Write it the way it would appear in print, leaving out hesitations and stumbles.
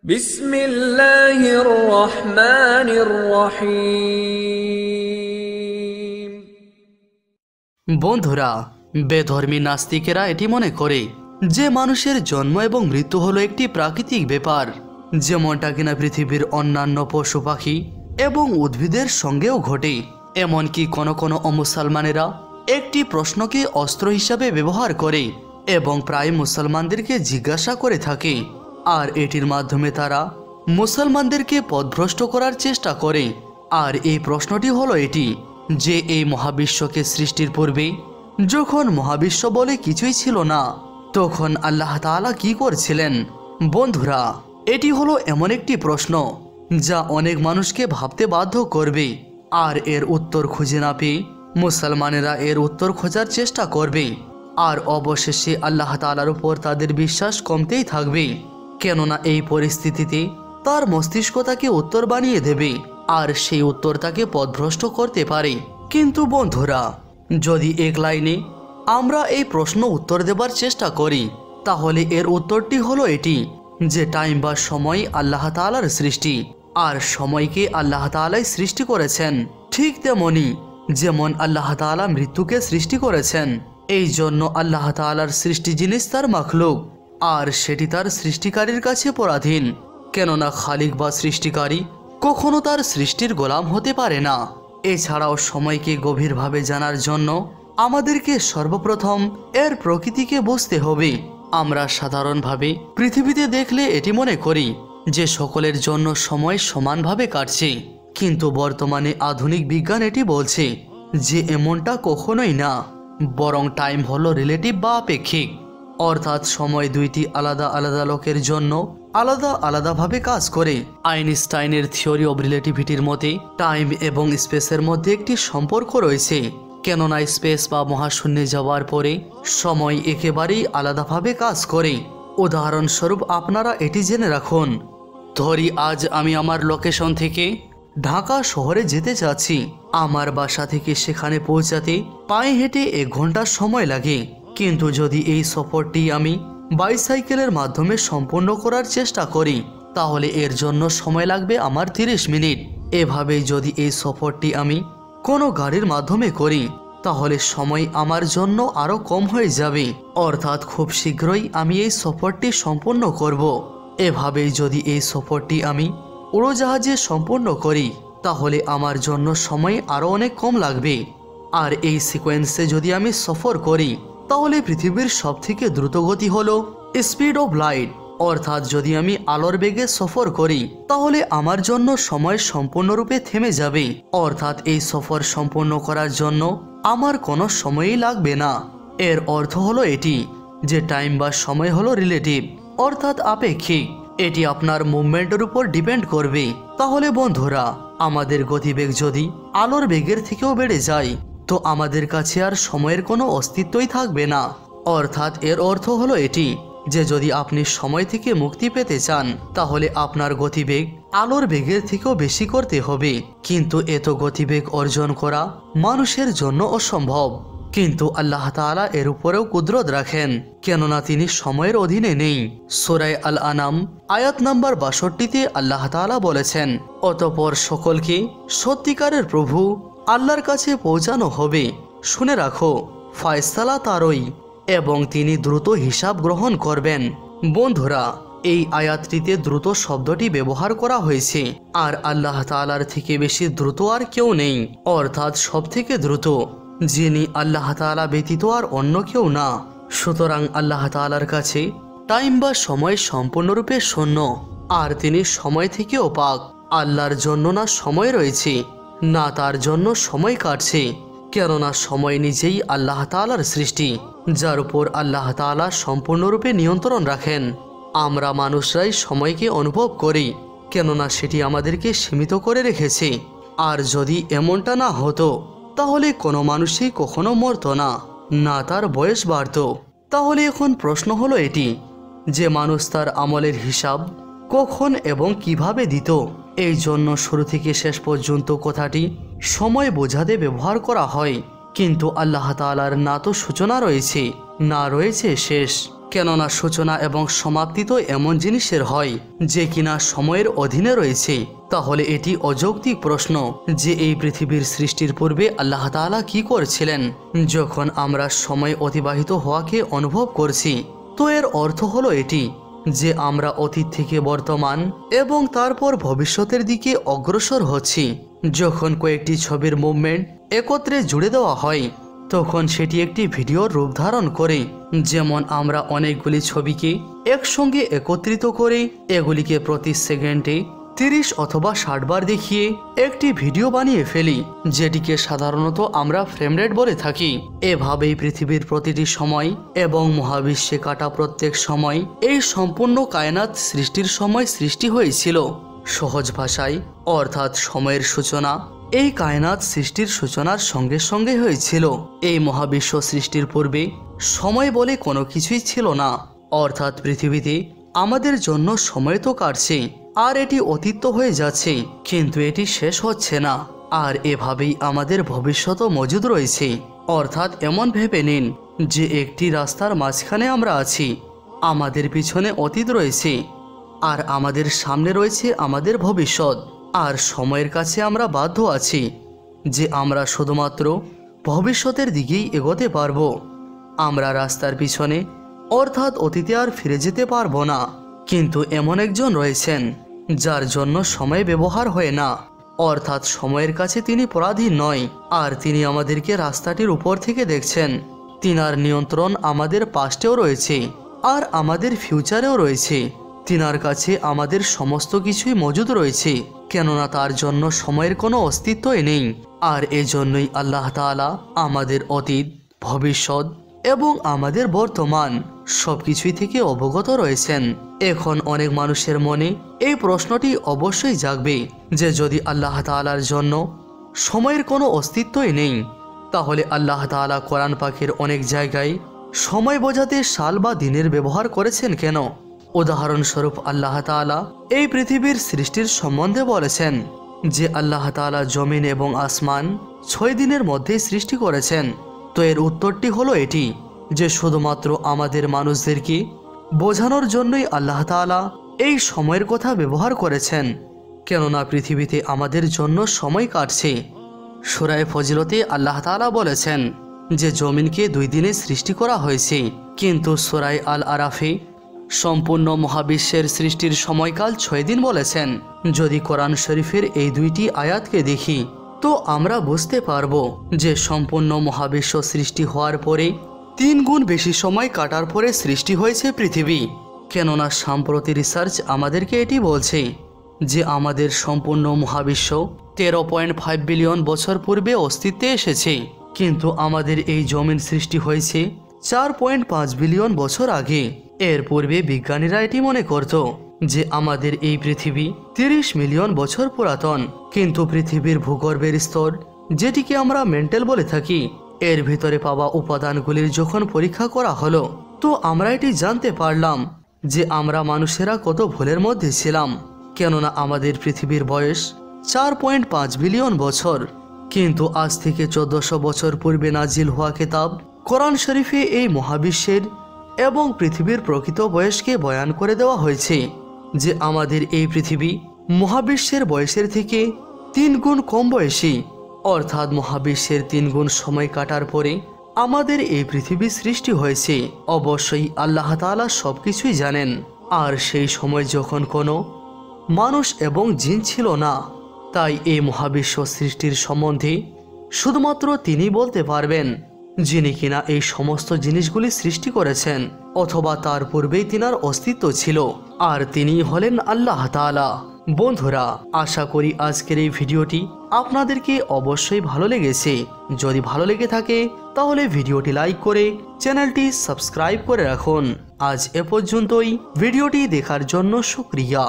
বিসমিল্লাহির রহমানির রহিম। বন্ধুরা, বেধর্মী নাস্তিকেরা এটি মনে করে যে মানুষের জন্ম এবং মৃত্যু হলো একটি প্রাকৃতিক ব্যাপার, যেমনটা কিনা পৃথিবীর অন্যান্য পশু পাখি এবং উদ্ভিদের সঙ্গেও ঘটে। এমনকি কোনো কোনো অমুসলমানেরা একটি প্রশ্নকে অস্ত্র হিসাবে ব্যবহার করে এবং প্রায় মুসলমানদেরকে জিজ্ঞাসা করে থাকে, আর এটির মাধ্যমে তারা মুসলমানদেরকে পথভ্রষ্ট করার চেষ্টা করে। আর এই প্রশ্নটি হলো এটি যে এই মহাবিশ্বকে সৃষ্টির পূর্বে যখন মহাবিশ্ব বলে কিছুই ছিল না, তখন আল্লাহ তাআলা কি করছিলেন? বন্ধুরা, এটি হলো এমন একটি প্রশ্ন যা অনেক মানুষকে ভাবতে বাধ্য করবে, আর এর উত্তর খুঁজে না পেয়ে মুসলমানেরা এর উত্তর খোঁজার চেষ্টা করবে, আর অবশেষে আল্লাহ তাআলার উপর তাদের বিশ্বাস কমতেই থাকবে, কেননা এই পরিস্থিতিতে তার মস্তিষ্ক তাকে উত্তর বানিয়ে দেবে আর সেই উত্তর তাকে পথভ্রষ্ট করতে পারে। কিন্তু বন্ধুরা, যদি এক লাইনে আমরা এই প্রশ্ন উত্তর দেবার চেষ্টা করি, তাহলে এর উত্তরটি হলো এটি যে টাইম বা সময় আল্লাহ তাআলার সৃষ্টি, আর সময়কে আল্লাহ তাআলাই সৃষ্টি করেছেন। ঠিক তেমনি যেমন আল্লাহ তাআলা মৃত্যুকে সৃষ্টি করেছেন, এই জন্য আল্লাহ তাআলার সৃষ্টি জিনিস তার মাখলুক, আর সেটি তার সৃষ্টিকারীর কাছে পরাধীন, কেননা খালিক বা সৃষ্টিকারী কখনো তার সৃষ্টির গোলাম হতে পারে না। এছাড়াও সময়কে গভীরভাবে জানার জন্য আমাদেরকে সর্বপ্রথম এর প্রকৃতিকে বুঝতে হবে। আমরা সাধারণভাবে পৃথিবীতে দেখলে এটি মনে করি যে সকলের জন্য সময় সমানভাবে কাটছে, কিন্তু বর্তমানে আধুনিক বিজ্ঞান এটি বলছে যে এমনটা কখনোই না, বরং টাইম হলো রিলেটিভ বা আপেক্ষিক, অর্থাৎ সময় দুইটি আলাদা আলাদা লোকের জন্য আলাদা আলাদাভাবে কাজ করে। আইনস্টাইনের থিওরি অব রিলেটিভিটির মতে টাইম এবং স্পেসের মধ্যে একটি সম্পর্ক রয়েছে, কেননা স্পেস বা মহাশূন্যে যাওয়ার পরে সময় একেবারেই আলাদাভাবে কাজ করে। উদাহরণস্বরূপ আপনারা এটি জেনে রাখুন, ধরি আজ আমি আমার লোকেশন থেকে ঢাকা শহরে যেতে চাচ্ছি, আমার বাসা থেকে সেখানে পৌঁছাতে পায়ে হেঁটে 1 ঘন্টা সময় লাগে, কিন্তু যদি এই সফরটি আমি বাইসাইকেলের মাধ্যমে সম্পূর্ণ করার চেষ্টা করি, তাহলে এর জন্য সময় লাগবে আমার 30 মিনিট। এভাবেই যদি এই সফরটি আমি কোনো গাড়ির মাধ্যমে করি, তাহলে সময় আমার জন্য আরও কম হয়ে যাবে, অর্থাৎ খুব শীঘ্রই আমি এই সফরটি সম্পূর্ণ করব। এভাবেই যদি এই সফরটি আমি উড়োজাহাজে সম্পূর্ণ করি, তাহলে আমার জন্য সময় আরও অনেক কম লাগবে। আর এই সিকোয়েন্সে যদি আমি সফর করি, তাহলে পৃথিবীর সবথেকে দ্রুতগতি হলো স্পিড অফ লাইট, অর্থাৎ যদি আমি আলোর বেগে সফর করি, তাহলে আমার জন্য সময় সম্পূর্ণরূপে থেমে যাবে, অর্থাৎ এই সফর সম্পূর্ণ করার জন্য আমার কোনো সময়ই লাগবে না। এর অর্থ হলো এটি যে টাইম বা সময় হলো রিলেটিভ, অর্থাৎ আপেক্ষিক, এটি আপনার মুভমেন্টের উপর ডিপেন্ড করবে। তাহলে বন্ধুরা, আমাদের গতিবেগ যদি আলোর বেগের থেকেও বেড়ে যায়, তো আমাদের কাছে আর সময়ের কোনো অস্তিত্বই থাকবে না। অর্থাৎ এর অর্থ হলো এটি যে যদি আপনি সময় থেকে মুক্তি পেতে চান, তাহলে আপনার গতিবেগ আলোর বেগের থেকেও বেশি করতে হবে, কিন্তু এত গতিবেগ অর্জন করা মানুষের জন্য অসম্ভব। কিন্তু আল্লাহ তাআলা এর উপরেও কুদরত রাখেন, কেননা তিনি সময়ের অধীনে নেই। সূরা আল আনাম আয়াত নাম্বার 62-তে আল্লাহ তাআলা বলেছেন, অতঃপর সকলকে সত্যিকারের প্রভু আল্লাহর কাছে পৌঁছানো হবে। শুনে রাখো, ফয়সালা তারই, এবং তিনি দ্রুত হিসাব গ্রহণ করবেন। বন্ধুরা, এই আয়াতটিতে দ্রুত শব্দটি ব্যবহার করা হয়েছে, আর আল্লাহ তাআলার থেকে বেশি দ্রুত আর কেউ নেই, অর্থাৎ সব থেকে দ্রুত যিনি আল্লাহ তাআলা ব্যতীত আর অন্য কেউ না। সুতরাং আল্লাহ তাআলার কাছে টাইম বা সময় সম্পূর্ণরূপে শূন্য, আর তিনি সময় থেকেও পাক। আল্লাহর জন্য না সময় রয়েছে, না তার জন্য সময় কাটছে, কেননা সময় নিজেই আল্লাহ তাআলার সৃষ্টি, যার উপর আল্লাহ তাআলা সম্পূর্ণরূপে নিয়ন্ত্রণ রাখেন। আমরা মানুষরাই সময়কে অনুভব করি, কেননা সেটি আমাদেরকে সীমিত করে রেখেছে। আর যদি এমনটা না হতো, তাহলে কোনো মানুষই কখনো মরতো না, না তার বয়স বাড়তো। তাহলে এখন প্রশ্ন হলো এটি যে মানুষ তার আমলের হিসাব কখন এবং কিভাবে দিত? এই জন্য শুরু থেকে শেষ পর্যন্ত কথাটি সময় বোঝাতে ব্যবহার করা হয়, কিন্তু আল্লাহ তাআলার না তো সূচনা রয়েছে, না রয়েছে শেষ। কেননা সূচনা এবং সমাপ্তি তো এমন জিনিসের হয় যে কিনা সময়ের অধীনে রয়েছে। তাহলে এটি অযৌক্তিক প্রশ্ন যে এই পৃথিবীর সৃষ্টির পূর্বে আল্লাহ তাআলা কি করছিলেন যখন আমরা সময় অতিবাহিত হওয়াকে অনুভব করছি। তো এর অর্থ হলো এটি যে আমরা অতীত থেকে বর্তমান এবং তারপর ভবিষ্যতের দিকে অগ্রসর হচ্ছি। যখন কয়েকটি ছবির মুভমেন্ট একত্রে জুড়ে দেওয়া হয় তখন সেটি একটি ভিডিওর রূপ ধারণ করে। যেমন আমরা অনেকগুলি ছবিকে একসঙ্গে একত্রিত করে এগুলিকে প্রতি সেকেন্ডে 30 অথবা 60 বার দেখিয়ে একটি ভিডিও বানিয়ে ফেলি, যেটিকে সাধারণত আমরা ফ্রেম রেট বলে থাকি। এভাবেই পৃথিবীর প্রতিটি সময় এবং মহাবিশ্বে কাটা প্রত্যেক সময় এই সম্পূর্ণ কায়নাত সৃষ্টির সময় সৃষ্টি হয়েছিল। সহজ ভাষায় অর্থাৎ সময়ের সূচনা এই কায়নাত সৃষ্টির সূচনার সঙ্গে সঙ্গে হয়েছিল। এই মহাবিশ্ব সৃষ্টির পূর্বে সময় বলে কোনো কিছুই ছিল না, অর্থাৎ পৃথিবীতে আমাদের জন্য সময় তো কাটছে আর এটি অতীত হয়ে যাচ্ছে, কিন্তু এটি শেষ হচ্ছে না। আর এভাবেই আমাদের ভবিষ্যতও মজুদ রয়েছে। অর্থাৎ এমন ভেবে নিন যে একটি রাস্তার মাঝখানে আমরা আছি, আমাদের পিছনে অতীত রয়েছে আর আমাদের সামনে রয়েছে আমাদের ভবিষ্যৎ। আর সময়ের কাছে আমরা বাধ্য আছি যে আমরা শুধুমাত্র ভবিষ্যতের দিকেই এগোতে পারবো। আমরা রাস্তার পিছনে অর্থাৎ অতীতে আর ফিরে যেতে পারবো না। কিন্তু এমন একজন রয়েছেন যার জন্য সময় ব্যবহার হয় না, অর্থাৎ সময়ের কাছে তিনি পরাধীন নয়, আর তিনি আমাদেরকে রাস্তাটির উপর থেকে দেখছেন। তিনার নিয়ন্ত্রণ আমাদের পাস্টেও রয়েছে আর আমাদের ফিউচারেও রয়েছে। তিনার কাছে আমাদের সমস্ত কিছুই মজুদ রয়েছে, কেননা তার জন্য সময়ের কোনো অস্তিত্বই নেই। আর এজন্যই আল্লাহ তাআলা আমাদের অতীত, ভবিষ্যৎ এবং আমাদের বর্তমান সবকিছুই থেকে অবগত রয়েছেন। এখন অনেক মানুষের মনে এই প্রশ্নটি অবশ্যই জাগবে যে যদি আল্লাহ তাআলার জন্য সময়ের কোনো অস্তিত্বই নেই, তাহলে আল্লাহ তাআলা কোরআন পাকের অনেক জায়গায় সময় বোঝাতে সাল বা দিনের ব্যবহার করেছেন কেন? উদাহরণস্বরূপ আল্লাহ তাআলা এই পৃথিবীর সৃষ্টির সম্বন্ধে বলেছেন যে আল্লাহ তাআলা জমিন এবং আসমান 6 দিনের মধ্যে সৃষ্টি করেছেন। তো এর উত্তরটি হলো এটি যে শুধুমাত্র আমাদের মানুষদেরকে বোঝানোর জন্যই আল্লাহ তাআলা এই সময়ের কথা ব্যবহার করেছেন, কেননা পৃথিবীতে আমাদের জন্য সময় কাটছে। সূরা ফজিলতে আল্লাহ তাআলা বলেছেন যে জমিনকে 2 দিনে সৃষ্টি করা হয়েছে, কিন্তু সূরা আল আরাফে সম্পূর্ণ মহাবিশ্বের সৃষ্টির সময়কাল 6 দিন বলেছেন। যদি কোরআন শরীফের এই 2টি আয়াতকে দেখি তো আমরা বুঝতে পারবো যে সম্পূর্ণ মহাবিশ্ব সৃষ্টি হওয়ার পরে 3 গুণ বেশি সময় কাটার পরে সৃষ্টি হয়েছে পৃথিবী। কেননা সাম্প্রতিক রিসার্চ আমাদেরকে এটি বলছে যে আমাদের সম্পূর্ণ মহাবিশ্ব 13.5 বিলিয়ন বছর পূর্বে অস্তিত্বে এসেছে, কিন্তু আমাদের এই জমিন সৃষ্টি হয়েছে 4.5 বিলিয়ন বছর আগে। এর পূর্বে বিজ্ঞানীরা এটি মনে করত যে আমাদের এই পৃথিবী 30 মিলিয়ন বছর পুরাতন, কিন্তু পৃথিবীর ভূগর্ভের স্তর, যেটিকে আমরা মেন্টেল বলে থাকি, এর ভিতরে পাওয়া উপাদানগুলির যখন পরীক্ষা করা হলো তো আমরা এটি জানতে পারলাম যে আমরা মানুষেরা কত ভুলের মধ্যে ছিলাম। কেননা আমাদের পৃথিবীর বয়স 4.5 বিলিয়ন বছর, কিন্তু আজ থেকে 1400 বছর পূর্বে নাজিল হওয়া কিতাব কোরআন শরীফে এই মহাবিশ্বের এবং পৃথিবীর প্রকৃত বয়সকে বয়ান করে দেওয়া হয়েছে যে আমাদের এই পৃথিবী মহাবিশ্বের বয়সের থেকে 3 গুণ কম বয়সী, অর্থাৎ মহাবিশ্বের 3 গুণ সময় কাটার পরে আমাদের এই পৃথিবী সৃষ্টি হয়েছে। অবশ্যই আল্লাহ তাআলা সবকিছুই জানেন, আর সেই সময় যখন কোনো মানুষ এবং জিন ছিল না, তাই এই মহাবিশ্ব সৃষ্টির সম্বন্ধে শুধুমাত্র তিনি বলতে পারবেন, যিনি কিনা এই সমস্ত জিনিসগুলি সৃষ্টি করেছেন, অথবা তার পূর্বেই তিনার অস্তিত্ব ছিল, আর তিনি হলেন আল্লাহ তাআলা। বন্ধুরা, আশা করি আজকের এই ভিডিওটি আপনাদেরকে অবশ্যই ভালো লেগেছে। যদি ভালো লেগে থাকে তাহলে ভিডিওটি লাইক করে চ্যানেলটি সাবস্ক্রাইব করে রাখুন। আজ এ পর্যন্তই। ভিডিওটি দেখার জন্য শুকরিয়া।